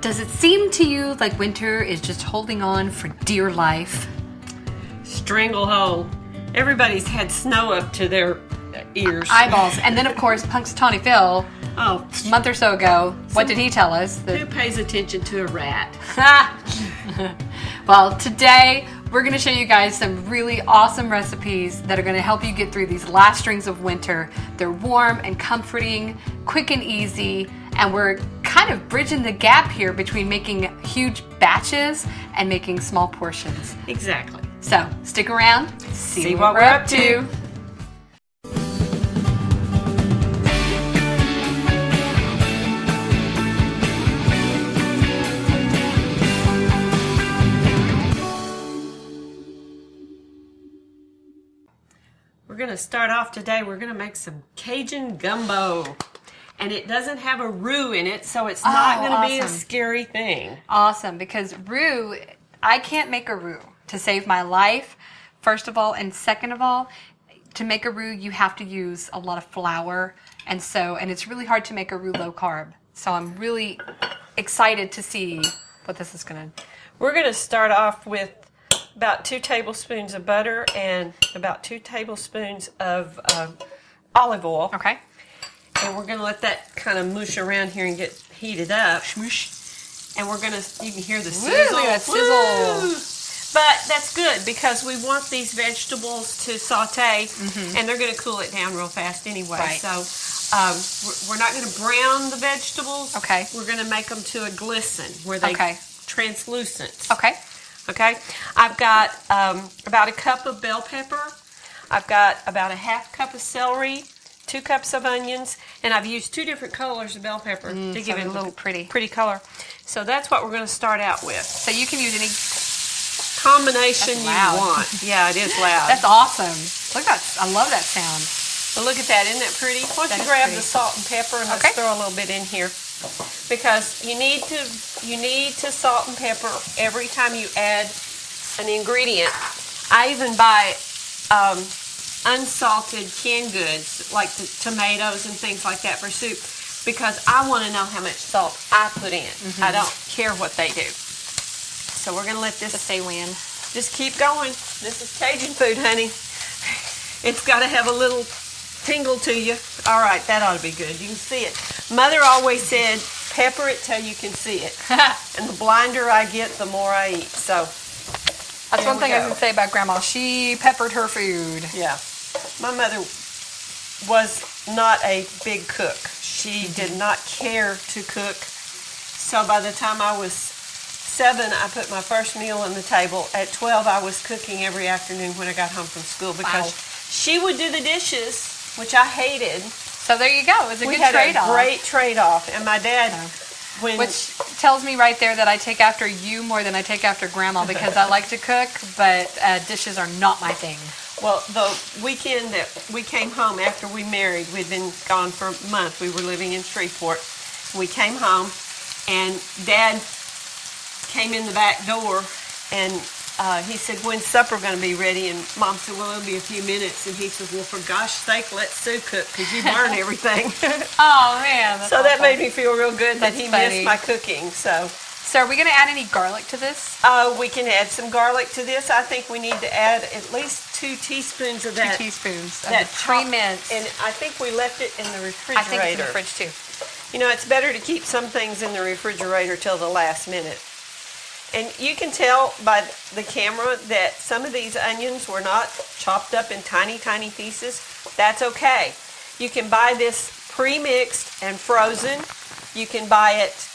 Does it seem to you like winter is just holding on for dear life? Stranglehold. Everybody's had snow up to their ears. Eyeballs. And then, of course, Punxsutawney Phil, Oh, a month or so ago, what did he tell us? who pays attention to a rat? Well, today we're going to show you guys some really awesome recipes that are going to help you get through these last strings of winter. They're warm and comforting, quick and easy, and we're kind of bridging the gap here between making huge batches and making small portions. Exactly. So stick around, see what we're up to. We're going to start off today. We're going to make some Cajun gumbo. And it doesn't have a roux in it, so it's not going to be a scary thing. Awesome, because roux, I can't make a roux to save my life, first of all. And second of all, to make a roux, you have to use a lot of flour. And it's really hard to make a roux low carb. So I'm really excited to see what this is going to. We're going to start off with about 2 tablespoons of butter and about 2 tablespoons of olive oil. Okay. And we're going to let that kind of mush around here and get heated up. Smoosh. And we're going to, you can hear the sizzle. Woo, look at that sizzle. Woo. But that's good because we want these vegetables to saute, and they're going to cool it down real fast anyway. Right. So we're not going to brown the vegetables. Okay. We're going to make them to a glisten where they translucent. Okay. Okay. I've got about a cup of bell pepper. I've got about a half cup of celery. 2 cups of onions, and I've used 2 different colors of bell pepper to give it a little pretty color. So that's what we're going to start out with. So you can use any combination you want. Yeah, it is loud. That's awesome. Look at that. I love that sound. Well, look at that. Isn't that pretty? Why don't you grab the salt and pepper and let's throw a little bit in here, because you need to salt and pepper every time you add an ingredient. I even buy unsalted canned goods like the tomatoes and things like that for soup, because I want to know how much salt I put in. I don't care what they do. So we're going to let this stay win. Just keep going. This is Cajun food, honey. It's got to have a little tingle to you. All right, that ought to be good. You can see it. Mother always said, pepper it till you can see it. And the blinder I get, the more I eat. So that's one thing I can say about Grandma. She peppered her food. Yeah. My mother was not a big cook. She did not care to cook. So by the time I was 7, I put my first meal on the table. At 12, I was cooking every afternoon when I got home from school, because she would do the dishes, which I hated. So there you go. It was a good trade-off. We had a great trade-off. And my dad... Which tells me right there that I take after you more than I take after Grandma, because I like to cook, but dishes are not my thing. Well, the weekend that we came home after we married, we'd been gone for a month. We were living in Shreveport. We came home, and Dad came in the back door, and he said, when's supper going to be ready? And Mom said, well, it'll be a few minutes. And he said, well, for gosh sake, let Sue cook, because you burn everything. Oh, man. So that made me feel real good that he missed my cooking. So are we going to add any garlic to this? We can add some garlic to this. I think we need to add at least 2 teaspoons of that. 2 teaspoons of that pre-minced. And I think we left it in the refrigerator. I think it's in the fridge, too. You know, it's better to keep some things in the refrigerator till the last minute. And you can tell by the camera that some of these onions were not chopped up in tiny, tiny pieces. That's okay. You can buy this pre-mixed and frozen. You can buy it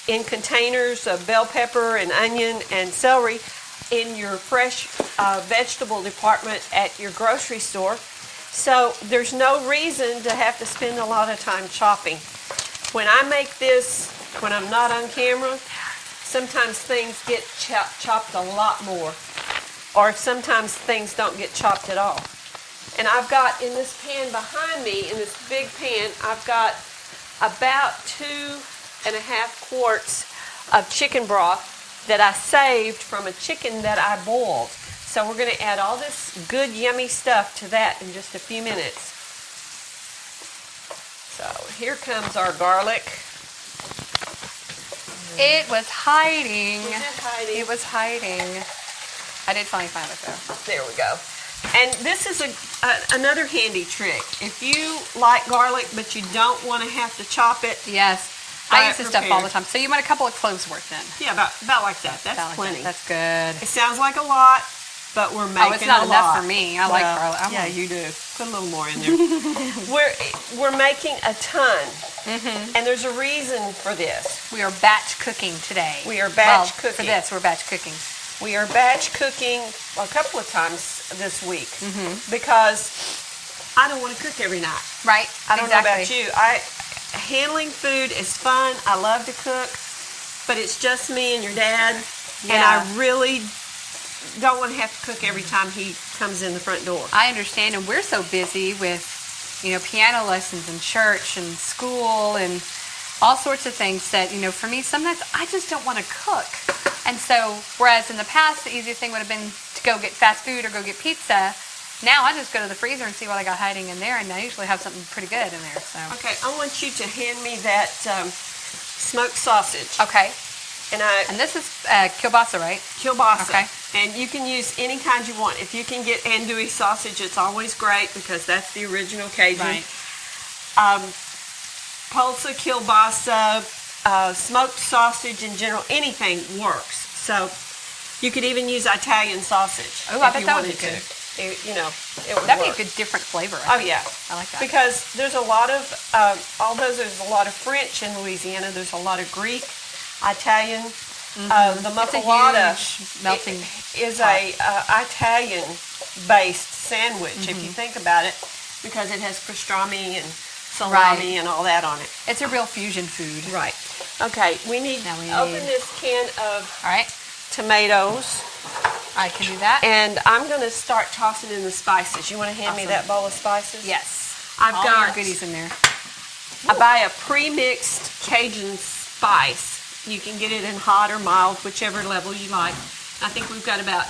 in containers of bell pepper and onion and celery in your fresh vegetable department at your grocery store. So there's no reason to have to spend a lot of time chopping. When I make this, when I'm not on camera, sometimes things get chopped a lot more, or sometimes things don't get chopped at all. And I've got in this pan behind me, in this big pan, I've got about 2.5 quarts of chicken broth that I saved from a chicken that I boiled. So we're going to add all this good, yummy stuff to that in just a few minutes. So here comes our garlic. It was hiding. Was it hiding? It was hiding. I did finally find it though. There we go. And this is another handy trick. If you like garlic, but you don't want to have to chop it. Yes. Buy I use it this stuff all the prepared. time. So you want a couple of cloves worth then. Yeah, about like that. That's About like plenty. that. That's good. It sounds like a lot, but we're making Oh, it's not a enough lot. for me. I like garlic. I Yeah, want- you do. Put a little more in there. we're making a ton, and there's a reason for this. We are batch cooking today. We are batch For cooking. this, we're batch cooking. We are batch cooking a couple of times this week because I don't want to cook every night. Right? I don't know about Exactly. you. Handling food is fun. I love to cook, but it's just me and your dad, and Yeah. I really don't want to have to cook every time he comes in the front door. I understand, and we're so busy with, piano lessons and church and school and all sorts of things that, for me, sometimes I just don't want to cook. And so, whereas in the past, the easiest thing would have been to go get fast food or go get pizza, now I just go to the freezer and see what I got hiding in there, and I usually have something pretty good in there. So Okay, I want you to hand me that smoked sausage. okay, And this is kielbasa, right? kielbasa. Okay. And you can use any kind you want. If you can get andouille sausage, it's always great because that's the original Cajun. Right. Pulsa, kielbasa, smoked sausage in general, anything works. So you could even use Italian sausage. Oh, I if bet you that would wanted be good. to. It would That'd be work. a good different flavor. Oh yeah. I like that. Because there's a lot of, there's a lot of French in Louisiana, there's a lot of Greek, Italian. The muffalata huge melting is pot. a Italian-based sandwich, if you think about it, because it has pastrami and salami Right. and all that on it. It's a real fusion food. Right. Okay, we need Now we to open need- this can of All right, tomatoes, I can do that. and I'm going to start tossing in the spices. You want to hand me Awesome. that bowl of spices? Yes, I've all got your goodies in there. I buy a pre-mixed Cajun spice. You can get it in hot or mild, whichever level you like. I think we've got about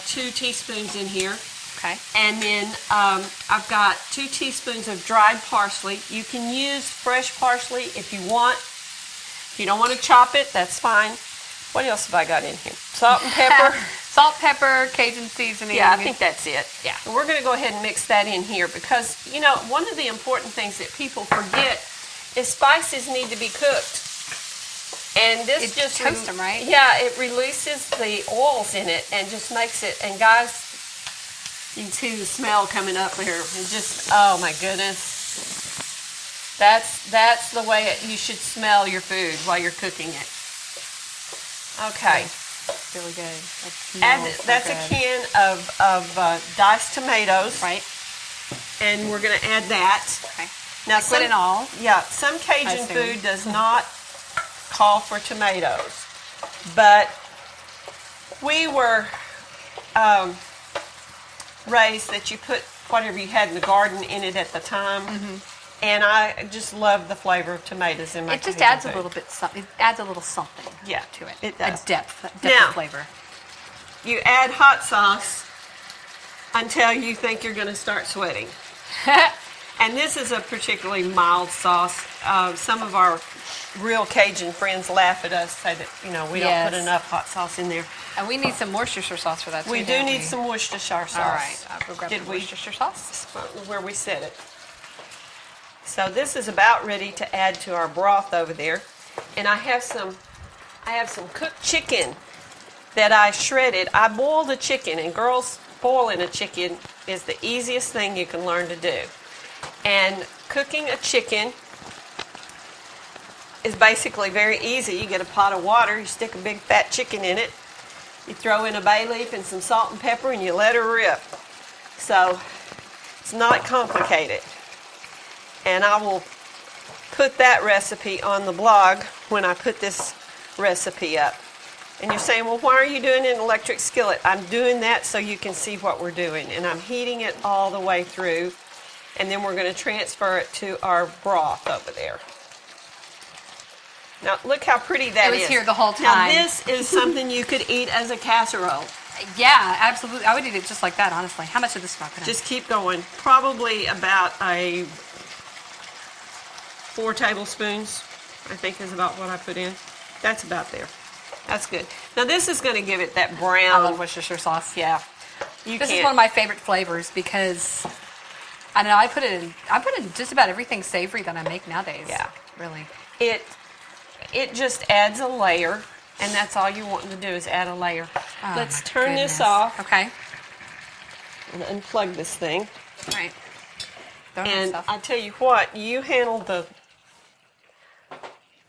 2 teaspoons in here. Okay. And then I've got 2 teaspoons of dried parsley. You can use fresh parsley if you want. If you don't want to chop it, that's fine. What else have I got in here? Salt and pepper. Salt, pepper, Cajun seasoning. Yeah, I think that's it. Yeah. And we're going to go ahead and mix that in here because, one of the important things that people forget is spices need to be cooked. And this It just toasts them, right? Yeah, it releases the oils in it and just makes it. And guys, you can see the smell coming up here. It just, oh my goodness, that's the way you should smell your food while you're cooking it. Okay, Really good. that's a can of diced tomatoes, Right. and we're going to add that. Okay. Now, Liquid and all. Yeah, some Cajun assume. food does not call for tomatoes, but we were raised that you put whatever you had in the garden in it at the time, and I just love the flavor of tomatoes in my It just Cajun adds a food. little bit something. It adds a little something. Yeah, To it. it does. A depth Now- of flavor. You add hot sauce until you think you're going to start sweating. And this is a particularly mild sauce. Some of our real Cajun friends laugh at us, say that we don't Yes. put enough hot sauce in there. And we need some Worcestershire sauce for that too. We do don't need we? some Worcestershire sauce. All right. I'll go grab Did the we- Worcestershire sauce. Where we set it. So this is about ready to add to our broth over there, and I have some cooked chicken that I shredded. I boiled a chicken, and girls, boiling a chicken is the easiest thing you can learn to do. And cooking a chicken is basically very easy. You get a pot of water, you stick a big fat chicken in it, you throw in a bay leaf and some salt and pepper, and you let her rip. So it's not complicated. And I will put that recipe on the blog when I put this recipe up. And you're saying, well, why are you doing an electric skillet? I'm doing that so you can see what we're doing. And I'm heating it all the way through. And then we're going to transfer it to our broth over there. Now, look how pretty that is. It was here the whole Now, time. this is something you could eat as a casserole. Yeah, absolutely. I would eat it just like that, honestly. How much of this do I put in? Just keep going. Probably about 4 tablespoons, I think is about what I put in. That's about there. That's good. Now this is going to give it that brown. I love Worcestershire sauce. Yeah, You this can't- is one of my favorite flavors because I know I put it in just about everything savory that I make nowadays. Yeah. really. It just adds a layer, and that's all you want to do is add a layer. Oh, Let's my turn this goodness. off Okay. and unplug this thing. All right. Donut And stuff. I tell you what, you handle the,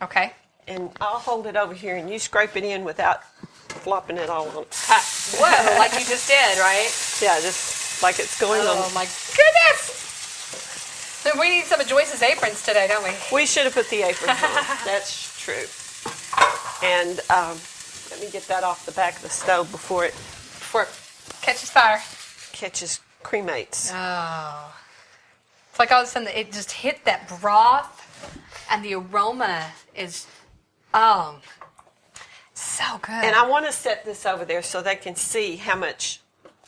Okay. and I'll hold it over here, and you scrape it in without flopping it all on. Whoa, like you just did, right? Yeah, just like it's going Oh on. my goodness! So we need some of Joyce's aprons today, don't we? We should have put the apron on. That's true. And let me get that off the back of the stove before it Before it catches fire. catches cremates. Oh. It's like all of a sudden it just hit that broth and the aroma is, so good. And I want to set this over there so they can see how much.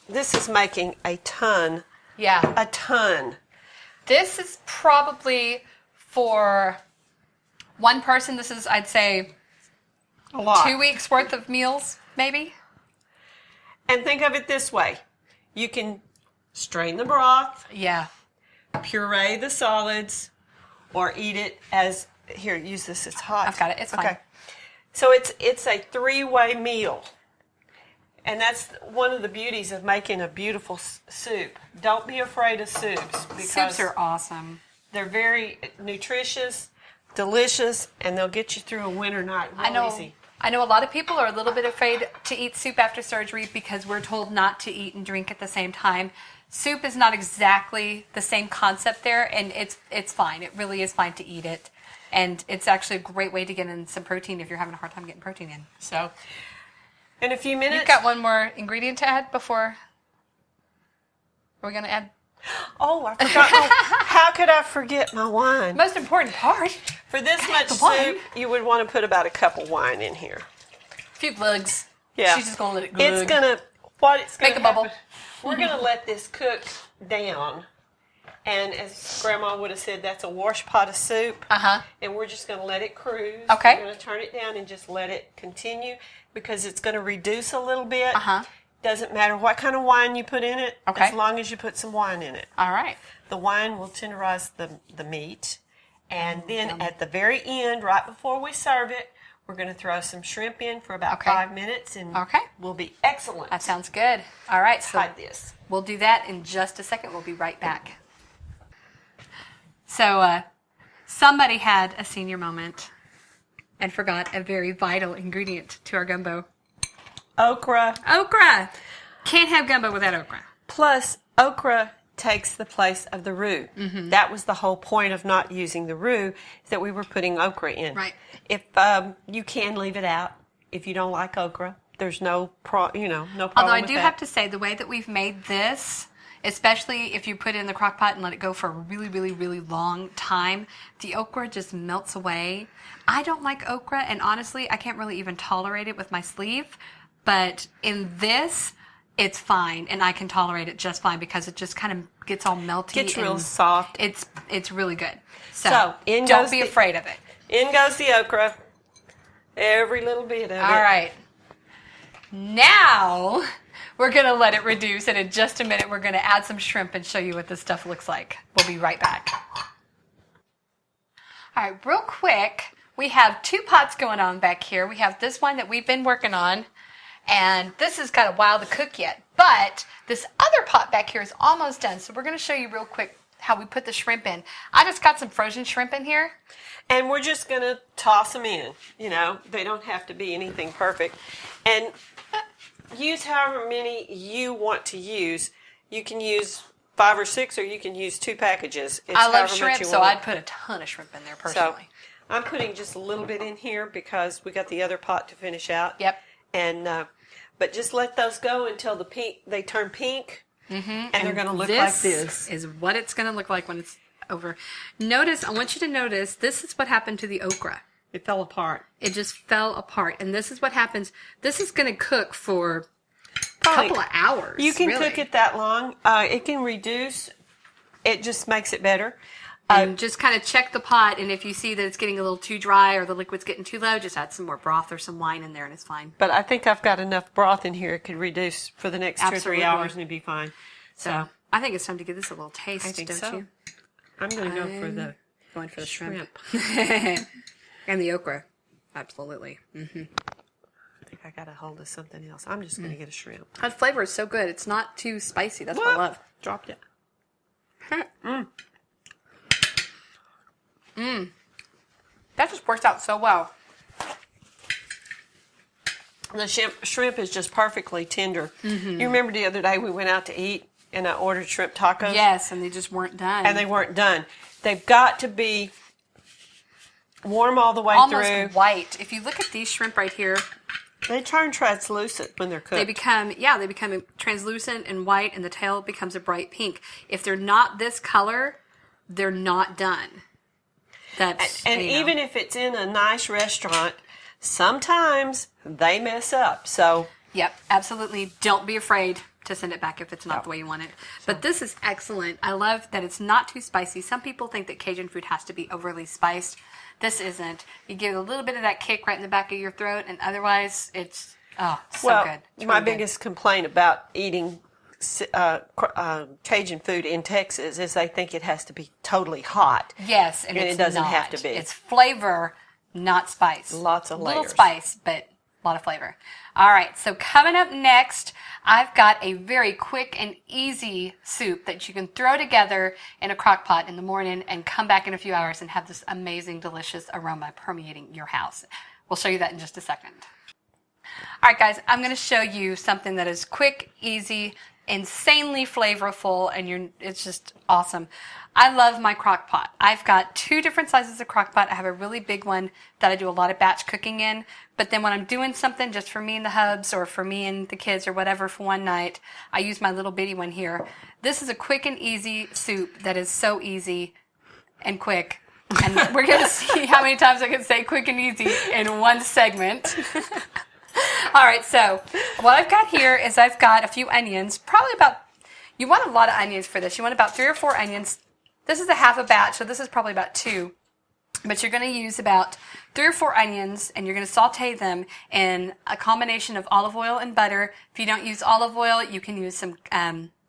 This is making a ton. yeah. A ton. This is probably for one person, this is, I'd say, A lot. 2 weeks worth of meals, maybe. And think of it this way. You can strain the broth, Yeah. puree the solids, or eat it as, here, use this, it's hot. I've got it, it's fine. Okay. So it's a three-way meal. And that's one of the beauties of making a beautiful soup. Don't be afraid of soups because Soups are awesome. they're very nutritious, delicious, and they'll get you through a winter night real easy. I know a lot of people are a little bit afraid to eat soup after surgery because we're told not to eat and drink at the same time. Soup is not exactly the same concept there, and it's fine. It really is fine to eat it. And it's actually a great way to get in some protein if you're having a hard time getting protein in. So In a few minutes. you've got one more ingredient to add before. Are we going to add? Oh, I forgot. How could I forget my wine? Most important part. For this much the wine. soup, you would want to put about a cup of wine in here. A few glugs. Yeah. She's just going to let it glug. It's gonna it's gonna Make a bubble. happen- We're gonna let this cook down, and as Grandma would have said, that's a wash pot of soup. Uh-huh. And we're just gonna let it cruise. Okay. We're gonna turn it down and just let it continue because it's gonna reduce a little bit. Uh-huh. Doesn't matter what kind of wine you put in it, Okay. as long as you put some wine in it. All right. The wine will tenderize the meat. And then at the very end, right before we serve it, we're going to throw some shrimp in for about Okay. 5 minutes, and Okay. we'll be excellent. That sounds good. All right. So Hide this. we'll do that in just a second. We'll be right back. So somebody had a senior moment and forgot a very vital ingredient to our gumbo. Okra. Okra. Can't have gumbo without okra. Plus, okra takes the place of the roux. Mm-hmm. That was the whole point of not using the roux, is that we were putting okra in. Right. If you can leave it out, if you don't like okra, there's no problem Although I with do that. have to say, the way that we've made this, especially if you put it in the crock pot and let it go for a really, really, really long time, the okra just melts away. I don't like okra, and honestly, I can't really even tolerate it with my sleeve. But in this, it's fine, and I can tolerate it just fine because it just kind of gets all melty. Gets real and soft. It's really good. So in don't goes be the- afraid of it. In goes the okra. Every little bit of it. All right. Now we're going to let it reduce, and in just a minute, we're going to add some shrimp and show you what this stuff looks like. We'll be right back. All right, real quick, we have 2 pots going on back here. We have this one that we've been working on, and this is got a while to cook yet. But this other pot back here is almost done, so we're going to show you real quick how we put the shrimp in. I just got some frozen shrimp in here. And we're just going to toss them in. They don't have to be anything perfect. And use however many you want to use. You can use 5 or 6, or you can use 2 packages. It's I love however much shrimp, you so want. I'd put a ton of shrimp in there So personally. I'm putting just a little bit in here because we got the other pot to finish out. Yep. And but just let those go until they turn pink, and they're going to look like this. Is what it's going to look like when it's over. I want you to notice, this is what happened to the okra. It fell apart. It just fell apart. And this is what happens. This is going to cook for a Probably- couple of hours. You can really. cook it that long. It can reduce. It just makes it better. And just kind of check the pot, and if you see that it's getting a little too dry or the liquid's getting too low, just add some more broth or some wine in there and it's fine. But I think I've got enough broth in here it could reduce for the next 2 or 3 hours and it'd be fine. So I think it's time to give this a little taste, I think don't so. you? I'm going to go Going for the shrimp. shrimp. And the okra. Absolutely. Mm-hmm. I think I got a hold of something else. I'm just going to get a shrimp. That flavor is so good. It's not too spicy. That's what I love. Dropped it. That just works out so well. The shrimp is just perfectly tender. You remember the other day we went out to eat and I ordered shrimp tacos? Yes, and they just weren't done. And they weren't done. They've got to be warm all the way almost through. white. If you look at these shrimp right here, They turn translucent when they're cooked. they become translucent and white, and the tail becomes a bright pink. If they're not this color, they're not done. That's and even if it's in a nice restaurant, sometimes they mess up. So yep, absolutely. Don't be afraid to send it back if it's not the way you want it. But this is excellent. I love that it's not too spicy. Some people think that Cajun food has to be overly spiced. This isn't. You give it a little bit of that kick right in the back of your throat, and otherwise it's so good. It's my really good. biggest complaint about eating Cajun food in Texas is they think it has to be totally hot. Yes, and it doesn't not. have to be. It's flavor, not spice. Lots of Little layers. spice, but a lot of flavor. All right, so coming up next, I've got a very quick and easy soup that you can throw together in a crock pot in the morning and come back in a few hours and have this amazing, delicious aroma permeating your house. We'll show you that in just a second. All right, guys, I'm going to show you something that is quick, easy, insanely flavorful, and it's just awesome. I love my crock pot. I've got 2 different sizes of crock pot. I have a really big one that I do a lot of batch cooking in, but then when I'm doing something just for me and the hubs or for me and the kids or whatever for one night, I use my little bitty one here. This is a quick and easy soup that is so easy and quick. And we're going to see how many times I can say quick and easy in one segment. All right, so what I've got here is I've got a few onions, you want a lot of onions for this. You want about 3 or 4 onions. This is a half a batch, so this is probably about 2. But you're going to use about 3 or 4 onions, and you're going to saute them in a combination of olive oil and butter. If you don't use olive oil, you can use some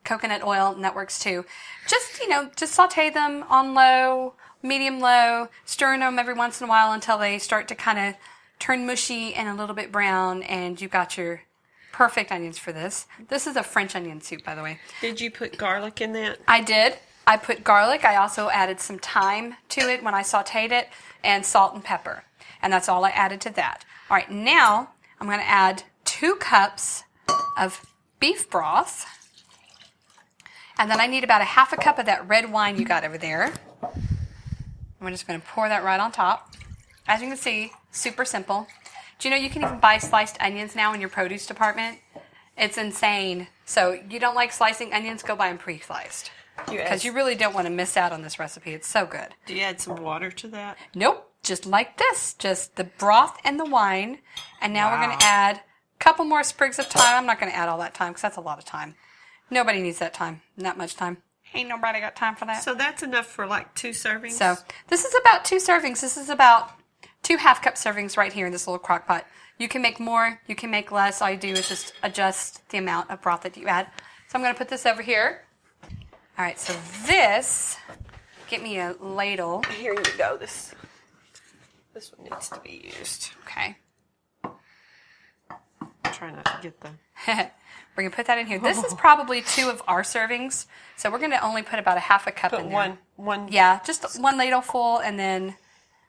coconut oil, and that works too. Just saute them on low, medium low, stirring them every once in a while until they start to kind of turn mushy and a little bit brown, and you've got your perfect onions for this. This is a French onion soup, by the way. Did you put garlic in that? I did. I put garlic. I also added some thyme to it when I sauteed it, and salt and pepper. And that's all I added to that. All right, now I'm going to add 2 cups of beef broth. And then I need about a half a cup of that red wine you got over there. I'm just going to pour that right on top. As you can see, super simple. Do you know you can even buy sliced onions now in your produce department? It's insane. So you don't like slicing onions, go buy them pre-sliced. Because you really don't want to miss out on this recipe. It's so good. Do you add some water to that? Nope. Just like this. Just the broth and the wine. And now we're going to add a couple more sprigs of thyme. I'm not going to add all that thyme because that's a lot of time. Nobody needs that time. Not much time. Ain't nobody got time for that. So that's enough for like 2 servings? So this is about 2 servings. This is about 2 half-cup servings right here in this little crock pot. You can make more. You can make less. All you do is just adjust the amount of broth that you add. So I'm going to put this over here. All right, so this, get me a ladle. Here you go. This one needs to be used. Okay. Try not to get the... We're going to put that in here. This is probably 2 of our servings, so we're going to only put about a half a cup in there. One. Yeah, just 1 ladle full, and then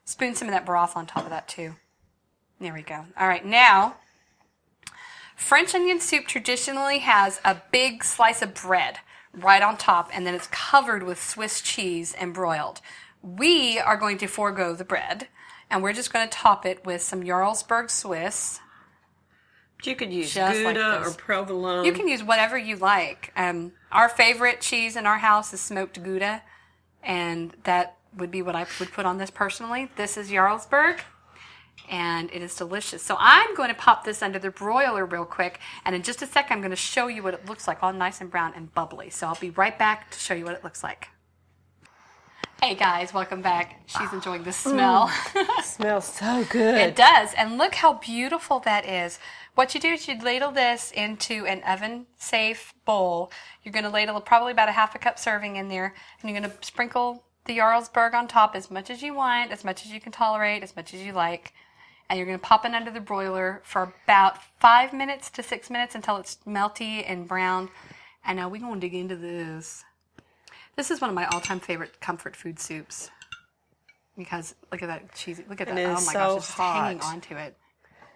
spoon some of that broth on top of that too. There we go. All right, now, French onion soup traditionally has a big slice of bread right on top, and then it's covered with Swiss cheese and broiled. We are going to forego the bread, and we're just going to top it with some Jarlsberg Swiss. You could use Just Gouda like or this. provolone. You can use whatever you like. Our favorite cheese in our house is smoked Gouda, and that would be what I would put on this personally. This is Jarlsberg, and it is delicious. So I'm going to pop this under the broiler real quick, and in just a second I'm going to show you what it looks like, all nice and brown and bubbly. So I'll be right back to show you what it looks like. Hey guys, welcome back. She's enjoying the smell. Smells so good. It does, and look how beautiful that is. What you do is you ladle this into an oven-safe bowl. You're going to ladle probably about a half a cup serving in there, and you're going to sprinkle the Jarlsberg on top as much as you want, as much as you can tolerate, as much as you like. And you're going to pop it under the broiler for about 5 minutes to 6 minutes until it's melty and brown. And now we're going to dig into this. This is one of my all-time favorite comfort food soups. Because look at that cheesy, look at that. Oh my gosh, it's just hanging onto it.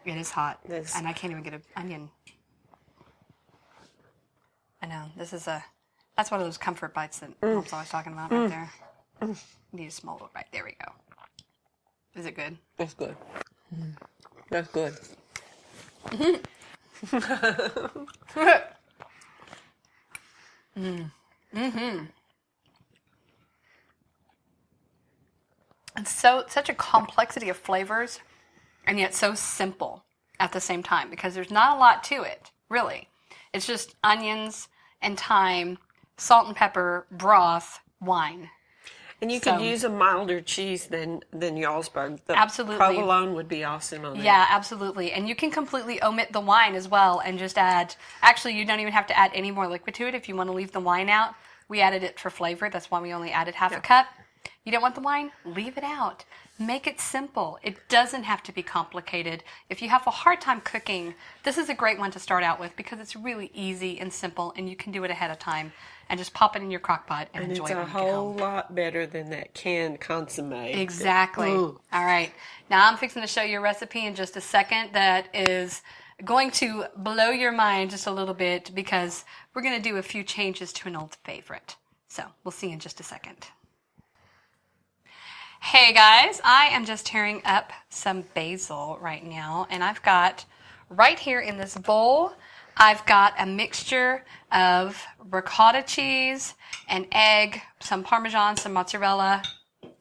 It is hot. And I can't even get an onion. I know, that's one of those comfort bites that Mom's always talking about right there. You need a small little bite. There we go. Is it good? It's good. That's good. It's such a complexity of flavors, and yet so simple at the same time, because there's not a lot to it, really. It's just onions and thyme, salt and pepper, broth, wine. And you could use a milder cheese than Jarlsberg. The absolutely. provolone would be awesome on that. Yeah, absolutely. And you can completely omit the wine as well and just add, actually you don't even have to add any more liquid to it if you want to leave the wine out. We added it for flavor. That's why we only added half a cup. You don't want the wine? Leave it out. Make it simple. It doesn't have to be complicated. If you have a hard time cooking, this is a great one to start out with because it's really easy and simple, and you can do it ahead of time and just pop it in your crock pot and enjoy it when you get home. It's a whole lot better than that canned consommé. Exactly. All right. Now I'm fixing to show you a recipe in just a second that is going to blow your mind just a little bit because we're going to do a few changes to an old favorite. So we'll see you in just a second. Hey guys, I am just tearing up some basil right now, and I've got right here in this bowl, I've got a mixture of ricotta cheese, an egg, some Parmesan, some mozzarella, and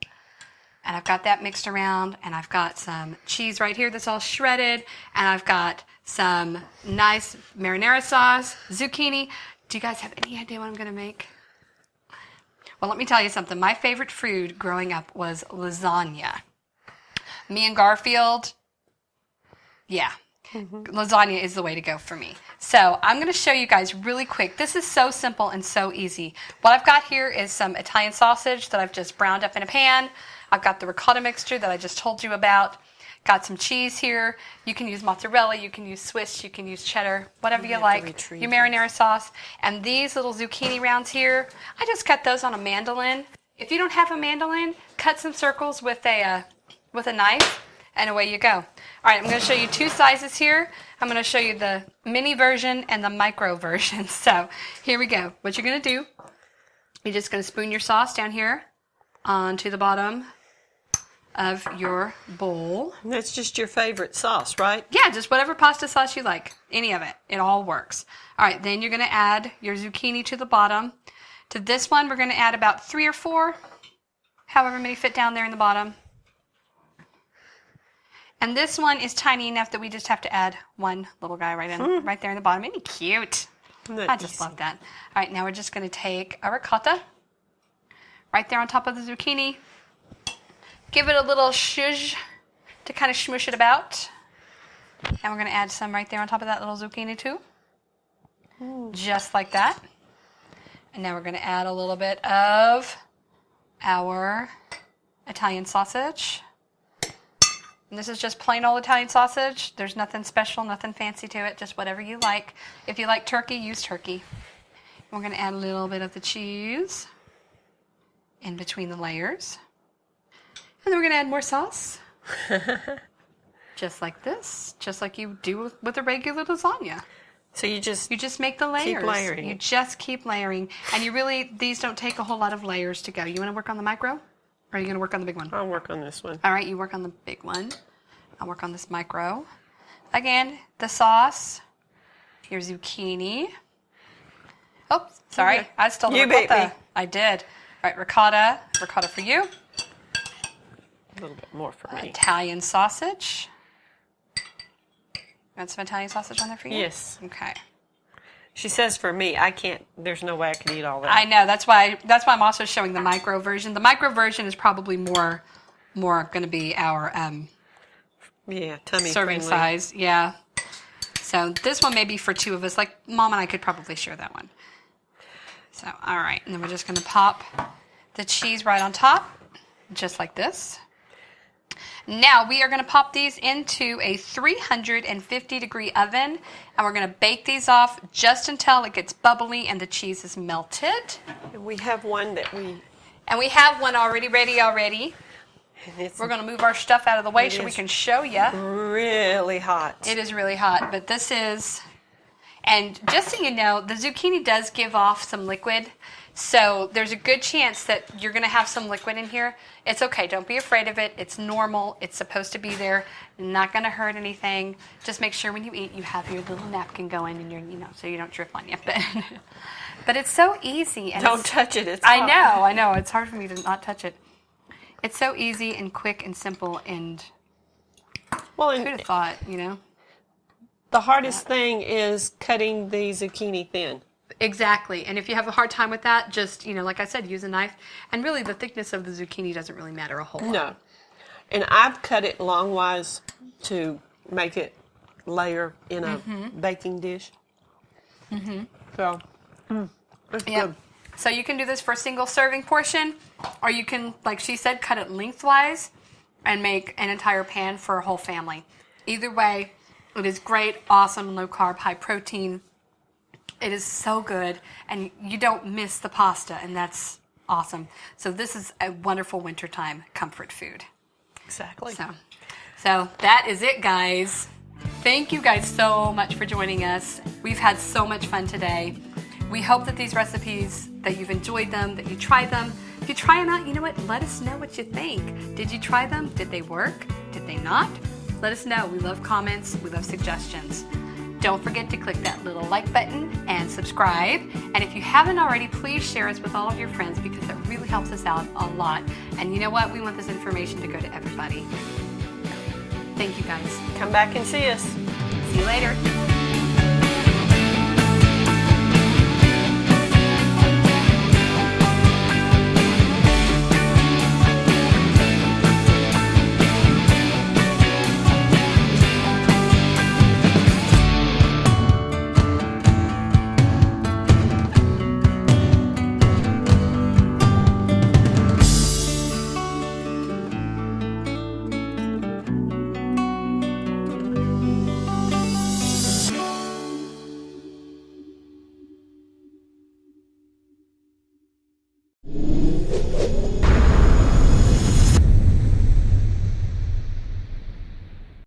I've got that mixed around, and I've got some cheese right here that's all shredded, and I've got some nice marinara sauce, zucchini. Do you guys have any idea what I'm going to make? Well, let me tell you something. My favorite food growing up was lasagna. Me and Garfield, yeah, lasagna is the way to go for me. So I'm going to show you guys really quick. This is so simple and so easy. What I've got here is some Italian sausage that I've just browned up in a pan. I've got the ricotta mixture that I just told you about. Got some cheese here. You can use mozzarella, you can use Swiss, you can use cheddar, whatever you like. Your marinara sauce. And these little zucchini rounds here, I just cut those on a mandolin. If you don't have a mandolin, cut some circles with a knife, and away you go. All right, I'm going to show you two sizes here. I'm going to show you the mini version and the micro version. So here we go. What you're going to do, you're just going to spoon your sauce down here onto the bottom of your bowl. And that's just your favorite sauce, right? Yeah, just whatever pasta sauce you like. Any of it. It all works. All right, then you're going to add your zucchini to the bottom. To this one, we're going to add about 3 or 4, however many fit down there in the bottom. And this one is tiny enough that we just have to add one little guy right there in the bottom. Isn't he cute? I just love that. All right, now we're just going to take a ricotta right there on top of the zucchini. Give it a little shush to kind of smush it about. And we're going to add some right there on top of that little zucchini too. Just like that. And now we're going to add a little bit of our Italian sausage. And this is just plain old Italian sausage. There's nothing special, nothing fancy to it, just whatever you like. If you like turkey, use turkey. We're going to add a little bit of the cheese in between the layers. And then we're going to add more sauce. Just like this. Just like you do with a regular lasagna. So you just make the layers. Keep layering. You just keep layering. And these don't take a whole lot of layers to go. You want to work on the micro? Or are you going to work on the big one? I'll work on this one. All right, you work on the big one. I'll work on this micro. Again, the sauce. Your zucchini. Oh, sorry. Okay. I stole the ricotta. You beat me. I did. All right, ricotta. Ricotta for you. A little bit more for me. Italian sausage. Want some Italian sausage on there for you? Yes. Okay. She says for me, I can't, there's no way I can eat all that. I know, that's why I'm also showing the micro version. The micro version is probably more going to be our yeah, tummy serving friendly. size. Yeah. So this one may be for two of us. Like Mom and I could probably share that one. So, all right. And then we're just going to pop the cheese right on top, just like this. Now we are going to pop these into a 350-degree oven, and we're going to bake these off just until it gets bubbly and the cheese is melted. We have one that And we have one already ready already. it's We're going to move our stuff out of the way so we can show you. really hot. It is really hot, but this is, and just so you know, the zucchini does give off some liquid, so there's a good chance that you're going to have some liquid in here. It's okay. Don't be afraid of it. It's normal. It's supposed to be there. Not going to hurt anything. Just make sure when you eat, you have your little napkin going and so you don't drip on you. But it's so easy. And Don't touch it. It's hot. I know. It's hard for me to not touch it. It's so easy and quick and simple, and Well, who'd have thought, the hardest thing is cutting the zucchini thin. Exactly. And if you have a hard time with that, just, like I said, use a knife. And really, the thickness of the zucchini doesn't really matter a whole lot. No. And I've cut it longwise to make it layer in a baking dish. Mm-hmm. So, it's good. So you can do this for a single serving portion, or you can, like she said, cut it lengthwise and make an entire pan for a whole family. Either way, it is great, awesome, low carb, high protein. It is so good, and you don't miss the pasta, and that's awesome. So this is a wonderful wintertime comfort food. Exactly. So that is it, guys. Thank you guys so much for joining us. We've had so much fun today. We hope that these recipes, that you've enjoyed them, that you tried them. If you try them out, you know what? Let us know what you think. Did you try them? Did they work? Did they not? Let us know. We love comments. We love suggestions. Don't forget to click that little like button and subscribe. And if you haven't already, please share us with all of your friends, because that really helps us out a lot. And you know what? We want this information to go to everybody. Thank you, guys. Come back and see us. See you later.